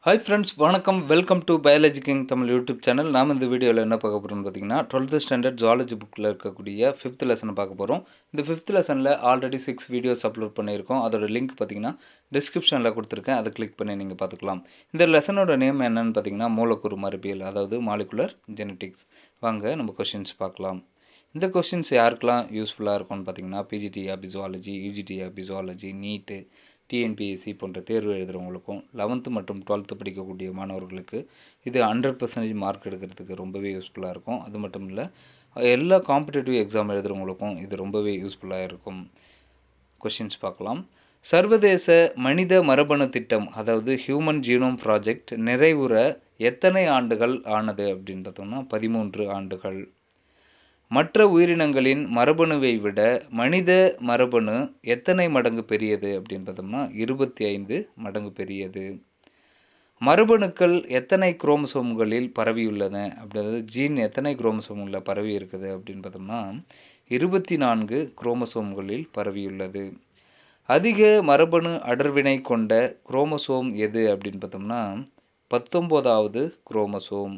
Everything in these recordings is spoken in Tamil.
Hi friends, வணக்கம். Welcome to biology king Tamil YouTube channel. நாம் இந்த வீடியோவில் என்ன பார்க்க போகிறோம்னு பார்த்தீங்கன்னா 12th ஸ்டாண்டர்ட் ஜுவாலஜி புக்கில் இருக்கக்கூடிய 5th லெசனை பார்க்க போகிறோம். இந்த 5th லெசனில் ஆல்ரெடி 6 வீடியோஸ் அப்லோட் பண்ணியிருக்கோம். அதோட லிங்க் பார்த்தீங்கன்னா டிஸ்கிரிப்ஷனில் கொடுத்துருக்கேன். அதை கிளிக் பண்ணி நீங்கள் பார்த்துக்கலாம். இந்த லெசனோட நேம் என்னன்னு பார்த்தீங்கன்னா மூலக்கூறு மரபியல், அதாவது மாலிகுலர் ஜெனட்டிக்ஸ். வாங்க நம்ம கொஷின்ஸ் பார்க்கலாம். இந்த கொஷின்ஸ் யாருக்கெல்லாம் யூஸ்ஃபுல்லாக இருக்கும்னு பார்த்தீங்கன்னா பிஜிடிஆர்பி ஜுவாலஜி, யூஜிடிஆர்பி ஜுவாலஜி, நீட்டு, டிஎன்பிஎஸ்சி போன்ற தேர்வு எழுதுகிறவங்களுக்கும் 11th மற்றும் 12th படிக்கக்கூடிய மாணவர்களுக்கு இது 100% மார்க் எடுக்கிறதுக்கு ரொம்பவே யூஸ்ஃபுல்லாக இருக்கும். அது மட்டும் இல்லை, எல்லா காம்படிட்டிவ் எக்ஸாம் எழுதுகிறவங்களுக்கும் இது ரொம்பவே யூஸ்ஃபுல்லாக இருக்கும். கொஷின்ஸ் பார்க்கலாம். சர்வதேச மனித மரபணு திட்டம், அதாவது ஹியூமன் ஜீனோம் ப்ராஜெக்ட் நிறைவுற எத்தனை ஆண்டுகள் ஆனது அப்படின்னு பார்த்தோம்னா 13 ஆண்டுகள். மற்ற உயிரினங்களின் மரபணுவை விட மனித மரபணு எத்தனை மடங்கு பெரியது அப்படின்னு பார்த்தோம்னா 25 மடங்கு பெரியது. மரபணுக்கள் எத்தனை குரோமோசோம்களில் பரவியுள்ளன, அதாவது ஜீன் எத்தனை குரோமோசோம்களில் பரவி இருக்குது அப்படின்னு பார்த்தோம்னா 24 குரோமோசோம்களில் பரவியுள்ளது. அதிக மரபணு அடர்வினை கொண்ட குரோமோசோம் எது அப்படின்னு பார்த்தோம்னா 19வது குரோமோசோம்.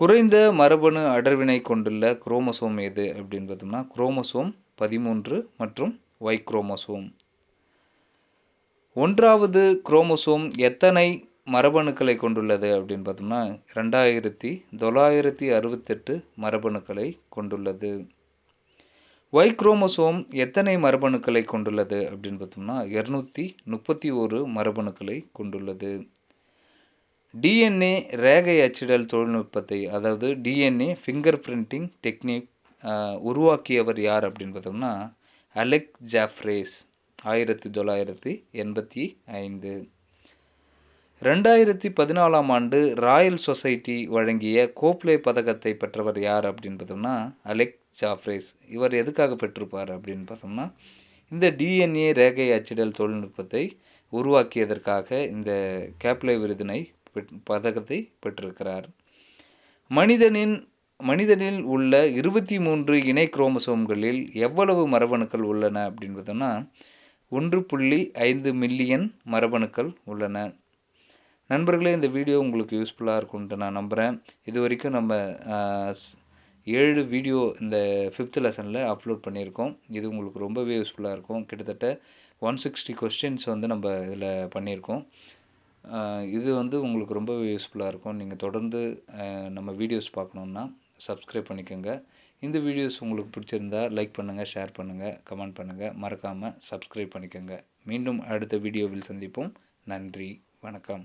குறைந்த மரபணு அடர்வினை கொண்டுள்ள குரோமோசோம் எது அப்படின்னு பார்த்தோம்னா குரோமோசோம் 13 மற்றும் ஒய் குரோமோசோம். 1வது குரோமோசோம் எத்தனை மரபணுக்களை கொண்டுள்ளது அப்படின்னு பார்த்தோம்னா 2968 மரபணுக்களை கொண்டுள்ளது. ஒய் குரோமோசோம் எத்தனை மரபணுக்களை கொண்டுள்ளது அப்படின்னு பார்த்தோம்னா 231 மரபணுக்களை கொண்டுள்ளது. டிஎன்ஏ ரேகை அச்சிடல் தொழில்நுட்பத்தை, அதாவது டிஎன்ஏ ஃபிங்கர் பிரிண்டிங் டெக்னிக் உருவாக்கியவர் யார் அப்படின்னு பார்த்தோம்னா அலெக் ஜாஃப்ரேஸ், 1985. 2014ஆம் ஆண்டு ராயல் சொசைட்டி வழங்கிய கோப்லே பதக்கத்தை பெற்றவர் யார் அப்படின்னு பார்த்தோம்னா அலெக் ஜாஃப்ரேஸ். இவர் எதுக்காக பெற்றிருப்பார் அப்படின்னு பார்த்தோம்னா இந்த டிஎன்ஏ ரேகை அச்சிடல் தொழில்நுட்பத்தை உருவாக்கியதற்காக இந்த கோப்லே விருதினை பதக்கத்தை பெற்றிருக்கிறார். மனிதனில் உள்ள 23 இணை குரோமோசோம்களில் எவ்வளவு மரபணுக்கள் உள்ளன அப்படின்னு பார்த்தோம்னா 1.5 மில்லியன் மரபணுக்கள் உள்ளன. நண்பர்களே, இந்த வீடியோ உங்களுக்கு யூஸ்ஃபுல்லாக இருக்கும்ட்டு நான் நம்புகிறேன். இது வரைக்கும் நம்ம 7 வீடியோ இந்த 5th லெசனில் அப்லோட் பண்ணியிருக்கோம். இது உங்களுக்கு ரொம்பவே யூஸ்ஃபுல்லாக இருக்கும். கிட்டத்தட்ட 160 கொஸ்டின்ஸ் நம்ம இதில் பண்ணியிருக்கோம். இது உங்களுக்கு ரொம்பவே யூஸ்ஃபுல்லாக இருக்கும். நீங்கள் தொடர்ந்து நம்ம வீடியோஸ் பார்க்கணுன்னா சப்ஸ்கிரைப் பண்ணிக்கோங்க. இந்த வீடியோஸ் உங்களுக்கு பிடிச்சிருந்தா லைக் பண்ணுங்கள், ஷேர் பண்ணுங்கள், கமெண்ட் பண்ணுங்கள். மறக்காமல் சப்ஸ்கிரைப் பண்ணிக்கோங்க. மீண்டும் அடுத்த வீடியோவில் சந்திப்போம். நன்றி, வணக்கம்.